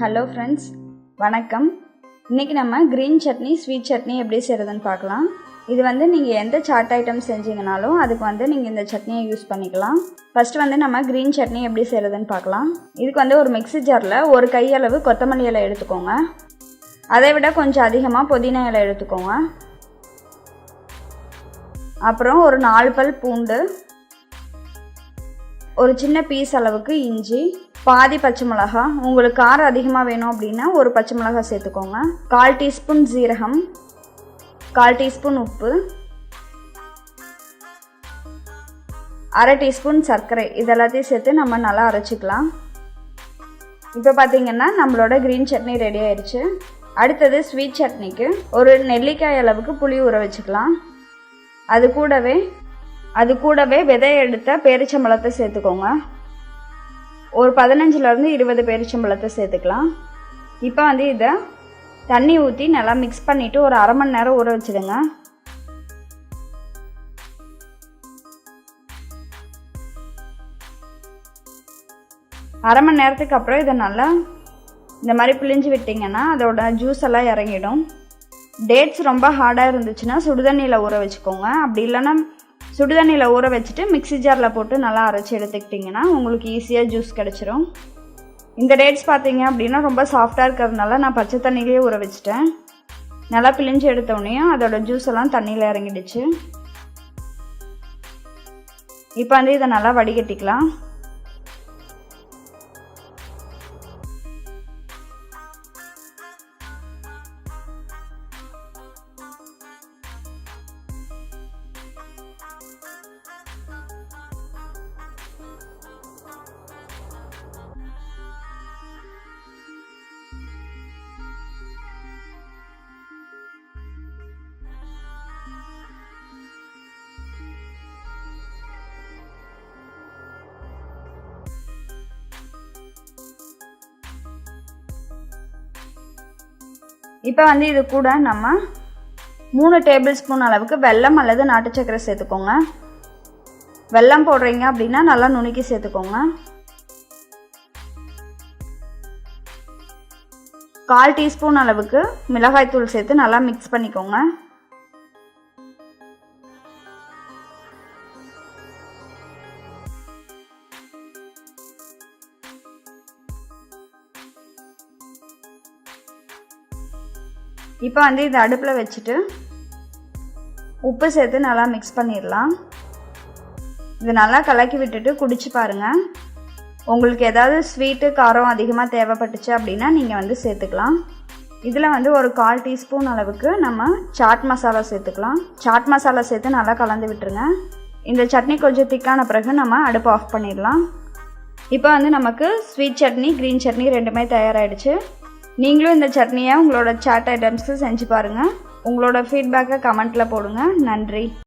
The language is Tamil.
ஹலோ ஃப்ரெண்ட்ஸ், வணக்கம். இன்றைக்கி நம்ம க்ரீன் சட்னி, ஸ்வீட் சட்னி எப்படி செய்கிறதுன்னு பார்க்கலாம். இது நீங்கள் எந்த சாட் ஐட்டம் செஞ்சீங்கனாலும் அதுக்கு நீங்கள் இந்த சட்னியை யூஸ் பண்ணிக்கலாம். ஃபஸ்ட்டு நம்ம க்ரீன் சட்னி எப்படி செய்கிறதுன்னு பார்க்கலாம். இதுக்கு ஒரு மிக்ஸி ஜாரில் ஒரு கையளவு கொத்தமல்லி இலை எடுத்துக்கோங்க. அதை விட கொஞ்சம் அதிகமாக புதினா இலை எடுத்துக்கோங்க. அப்புறம் ஒரு 4 பல் பூண்டு, ஒரு சின்ன பீஸ் அளவுக்கு இஞ்சி, பாதி பச்சை மிளகா, உங்களுக்கு காரம் அதிகமாக வேணும் அப்படின்னா ஒரு பச்சை மிளகா சேர்த்துக்கோங்க. 1/4 டீஸ்பூன் ஜீரகம், 1/4 டீஸ்பூன் உப்பு, 1/2 டீஸ்பூன் சர்க்கரை, இதெல்லாத்தையும் சேர்த்து நம்ம நல்லா அரைச்சிக்கலாம். இப்போ பார்த்தீங்கன்னா நம்மளோட க்ரீன் சட்னி ரெடி ஆயிடுச்சு. அடுத்தது ஸ்வீட் சட்னிக்கு ஒரு நெல்லிக்காய் அளவுக்கு புளி ஊற வச்சுக்கலாம். அது கூடவே விதை எடுத்த பேரிச்சம்பழத்தை சேர்த்துக்கோங்க. ஒரு 15லேருந்து 20 பேரிச்சம்பழத்தை சேர்த்துக்கலாம். இப்போ இதை தண்ணி ஊற்றி நல்லா மிக்ஸ் பண்ணிவிட்டு ஒரு 1/2 மணி நேரம் ஊற வச்சுடுங்க. அரை மணி நேரத்துக்கு அப்புறம் இதை நல்லா இந்த மாதிரி பிழிஞ்சு விட்டிங்கன்னா அதோட ஜூஸ் எல்லாம் இறங்கிடும். டேட்ஸ் ரொம்ப ஹார்டாக இருந்துச்சுன்னா சுடுதண்ணியில் ஊற வச்சுக்கோங்க. அப்படி இல்லைன்னா சுடுதண்ணியில் ஊற வச்சுட்டு மிக்ஸி ஜாரில் போட்டு நல்லா அரைச்சி எடுத்துக்கிட்டிங்கன்னா உங்களுக்கு ஈஸியாக ஜூஸ் கிடச்சிரும். இந்த டேட்ஸ் பார்த்தீங்க அப்படின்னா ரொம்ப சாஃப்டாக இருக்கிறதுனால நான் பச்சை தண்ணியிலே ஊற வச்சுட்டேன். நல்லா பிழிஞ்சு எடுத்தோடனே அதோட ஜூஸ் எல்லாம் தண்ணியில் இறங்கிடுச்சு. இப்போ இதை நல்லா வடிகட்டிக்கலாம். இப்போ இது கூட நம்ம 3 டேபிள் ஸ்பூன் அளவுக்கு வெல்லம் அல்லது நாட்டு சர்க்கரை சேர்த்துக்கோங்க. வெல்லம் போடுறீங்க அப்படின்னா நல்லா நுணுக்கி சேர்த்துக்கோங்க. 1/4 டீஸ்பூன் அளவுக்கு மிளகாய் தூள் சேர்த்து நல்லா மிக்ஸ் பண்ணிக்கோங்க. இப்போ இதை அடுப்பில் வச்சுட்டு உப்பு சேர்த்து நல்லா மிக்ஸ் பண்ணிடலாம். இது நல்லா கலக்கி விட்டுட்டு குடிச்சு பாருங்கள். உங்களுக்கு ஏதாவது ஸ்வீட்டு காரம் அதிகமாக தேவைப்பட்டுச்சு அப்படின்னா நீங்கள் சேர்த்துக்கலாம். இதில் ஒரு 1/4 டீஸ்பூன் அளவுக்கு நம்ம சாட் மசாலா சேர்த்துக்கலாம். சாட் மசாலா சேர்த்து நல்லா கலந்து விட்டுருங்க. இந்த சட்னி கொஞ்சம் திக்கான பிறகு நம்ம அடுப்பு ஆஃப் பண்ணிடலாம். இப்போ நமக்கு ஸ்வீட் சட்னி, க்ரீன் சட்னி ரெண்டுமே தயாராகிடுச்சு. நீங்களும் இந்த சட்னியை உங்களோட சாட் ஐட்டம்ஸ்க்கு செஞ்சு பாருங்கள். உங்களோட ஃபீட்பேக்கை கமெண்ட்டில் போடுங்க. நன்றி.